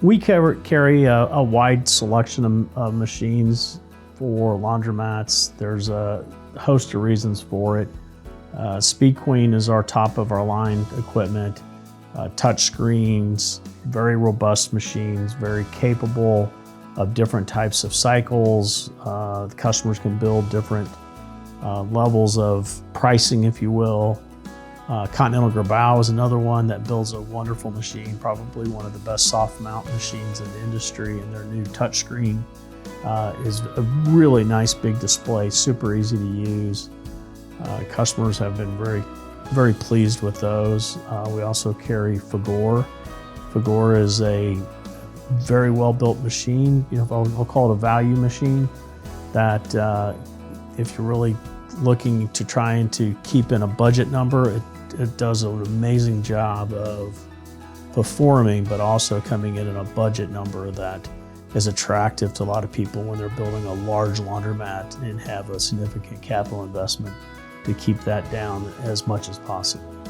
We carry a wide selection of machines for laundromats. There's a host of reasons for it. Speed Queen is our top of our line equipment. Touch screens, very robust machines, very capable of different types of cycles. The customers can build different levels of pricing, if you will. Continental Grabau is another one that builds a wonderful machine, probably one of the best soft mount machines in the industry, and their new touchscreen is a really nice big display, super easy to use. Customers have been very pleased with those. We also carry Fagor. Fagor is a very well-built machine. I'll call it a value machine that if you're really looking to trying to keep in a budget number, it does an amazing job of performing, but also coming in a budget number that is attractive to a lot of people when they're building a large laundromat and have a significant capital investment to keep that down as much as possible.